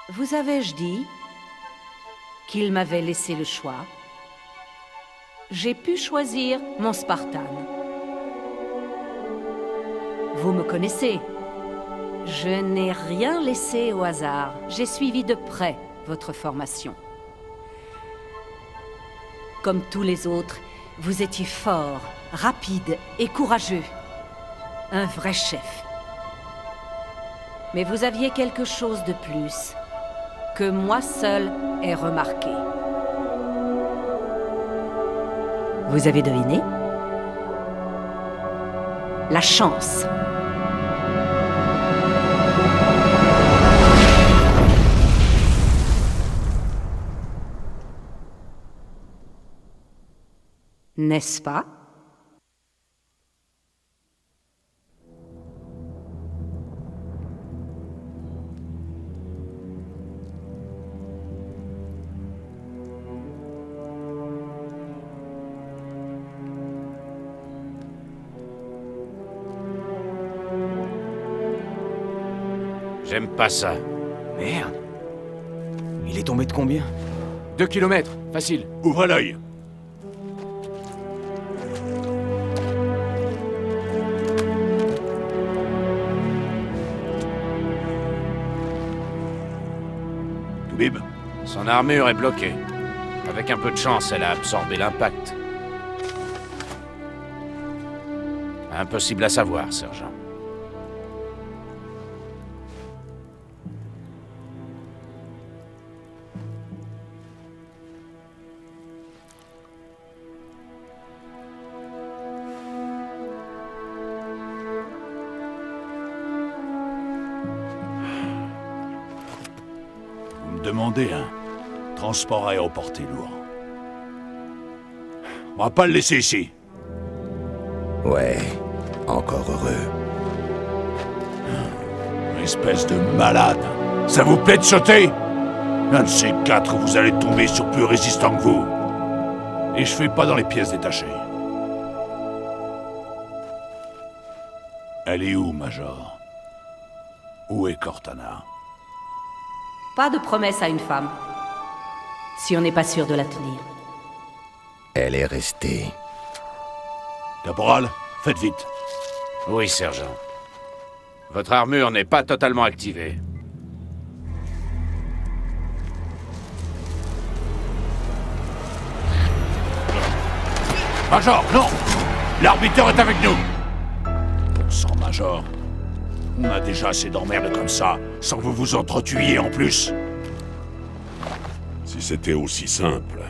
Vous avais-je dit qu'il m'avait laissé le choix? J'ai pu choisir mon Spartan. Vous me connaissez. Je n'ai rien laissé au hasard. J'ai suivi de près votre formation. Comme tous les autres, vous étiez fort, rapide et courageux. Un vrai chef. Mais vous aviez quelque chose de plus, que moi seul ai remarqué. Vous avez deviné? La chance. N'est-ce pas? J'aime pas ça. Merde. Il est tombé de combien? 2 kilomètres, facile. Ouvre l'œil. Toubib. Son armure est bloquée. Avec un peu de chance, elle a absorbé l'impact. Impossible à savoir, sergent. Demandez un transport aéroporté lourd. On va pas le laisser ici. Ouais, encore heureux. Espèce de malade. Ça vous plaît de sauter? Un de ces quatre, vous allez tomber sur plus résistant que vous. Et je fais pas dans les pièces détachées. Elle est où, Major? Où est Cortana? Pas de promesse à une femme, si on n'est pas sûr de la tenir. Elle est restée. Caporal, faites vite. Oui, sergent. Votre armure n'est pas totalement activée. Major, non! L'arbitre est avec nous! Bon sang, Major. On a déjà assez d'emmerdes comme ça, sans que vous vous entretuiez en plus. Si c'était aussi simple.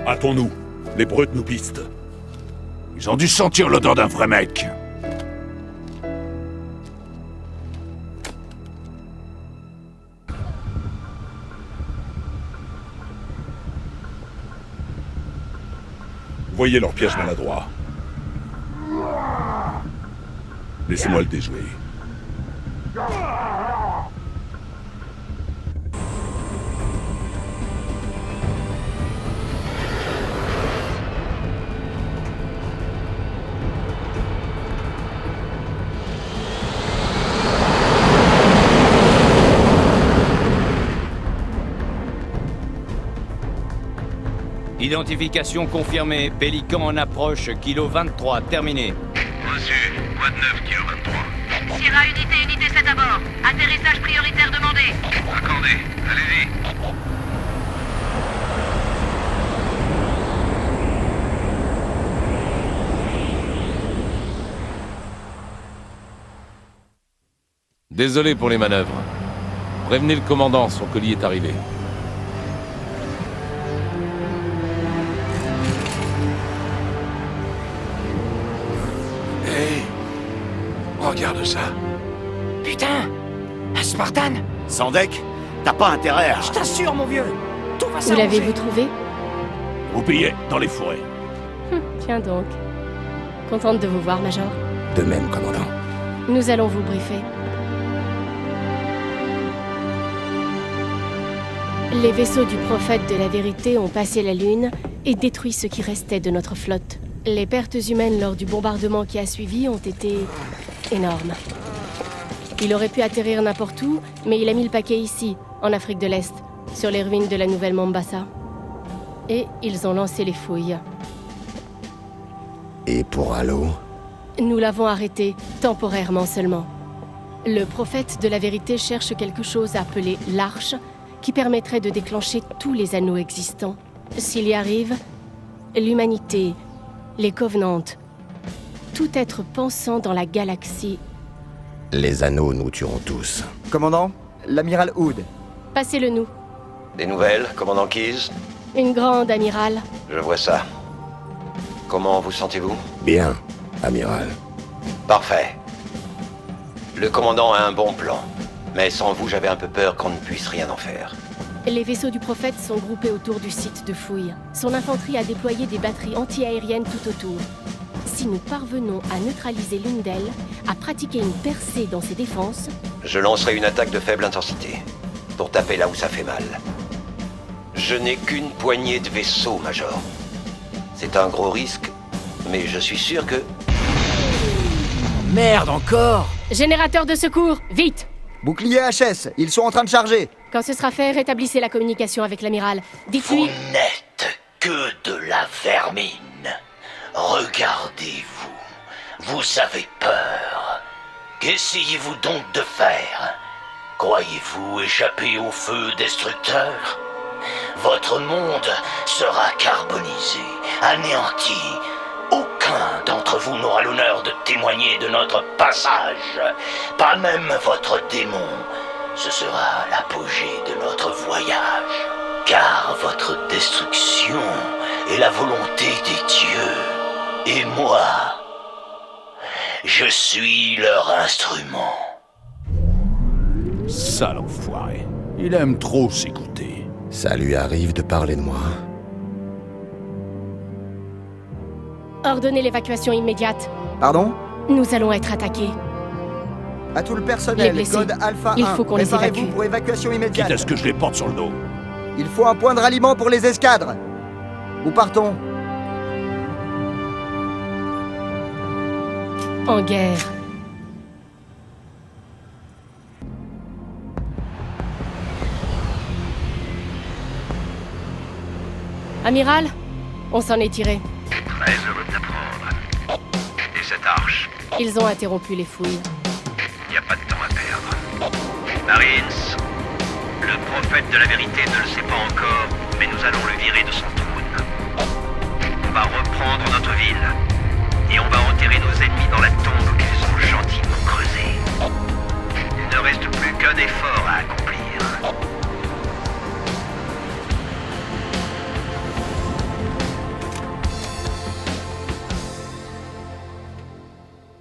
Hâtons-nous. Les brutes nous pistent. Ils ont dû sentir l'odeur d'un vrai mec. Voyez leur piège maladroit. Laissez-moi le déjouer. Identification confirmée. Pélican en approche. Kilo 23. Terminé. Reçu. Quoi de neuf, Kilo 23? Sierra unité 7 à bord. Atterrissage prioritaire demandé. Accordé. Allez-y. Désolé pour les manœuvres. Prévenez le commandant, son colis est arrivé. Hé! Regarde ça. Putain! Un Spartan! Sans deck, t'as pas intérêt à... Je t'assure, mon vieux! Tout va Où s'arranger. l'avez-vous trouvé? Vous pillez dans les forêts. Tiens donc. Contente de vous voir, Major. De même, commandant. Nous allons vous briefer. Les vaisseaux du prophète de la vérité ont passé la Lune et détruit ce qui restait de notre flotte. Les pertes humaines lors du bombardement qui a suivi ont été énormes. Il aurait pu atterrir n'importe où, mais il a mis le paquet ici, en Afrique de l'Est, sur les ruines de la nouvelle Mombasa. Et ils ont lancé les fouilles. Et pour Halo? Nous l'avons arrêté, temporairement seulement. Le prophète de la vérité cherche quelque chose appelé l'Arche, qui permettrait de déclencher tous les anneaux existants. S'il y arrive, l'humanité, les Covenants, tout être pensant dans la galaxie... Les anneaux nous tueront tous. Commandant, l'amiral Hood. Passez-le nous. Des nouvelles, commandant Keyes? Une grande, amiral. Je vois ça. Comment vous sentez-vous? Bien, amiral. Parfait. Le commandant a un bon plan. Mais sans vous, j'avais un peu peur qu'on ne puisse rien en faire. Les vaisseaux du prophète sont groupés autour du site de fouille. Son infanterie a déployé des batteries anti-aériennes tout autour. Si nous parvenons à neutraliser l'une d'elles, à pratiquer une percée dans ses défenses... Je lancerai une attaque de faible intensité, pour taper là où ça fait mal. Je n'ai qu'une poignée de vaisseaux, Major. C'est un gros risque, mais je suis sûr que... Merde, encore! Générateur de secours, vite! Bouclier HS, ils sont en train de charger. Quand ce sera fait, rétablissez la communication avec l'amiral. Dites-lui... Vous n'êtes que de la vermine. Regardez-vous. Vous avez peur. Qu'essayez-vous donc de faire? Croyez-vous échapper au feu destructeur? Votre monde sera carbonisé, anéanti. Aucun d'entre vous n'aura l'honneur de témoigner de notre passage. Pas même votre démon. Ce sera l'apogée de notre voyage. Car votre destruction est la volonté des dieux. Et moi, je suis leur instrument. Sale enfoiré. Il aime trop s'écouter. Ça lui arrive de parler de moi. Ordonnez l'évacuation immédiate. Pardon? Nous allons être attaqués. À tout le personnel, Les blessés. code Alpha 1. Il faut qu'on les Préparez-vous évacue. pour évacuation immédiate. Quitte à ce que je les porte sur le dos. Il faut un point de ralliement pour les escadres. Où partons? En guerre. Amiral, on s'en est tiré. Très heureux de l'apprendre. Et cette arche? Ils ont interrompu les fouilles. Il n'y a pas de temps à perdre. Marines, le prophète de la vérité ne le sait pas encore, mais nous allons le virer de son trône. On va reprendre notre ville. Et on va enterrer nos ennemis dans la tombe qu'ils ont gentiment creusée. Il ne reste plus qu'un effort à accomplir.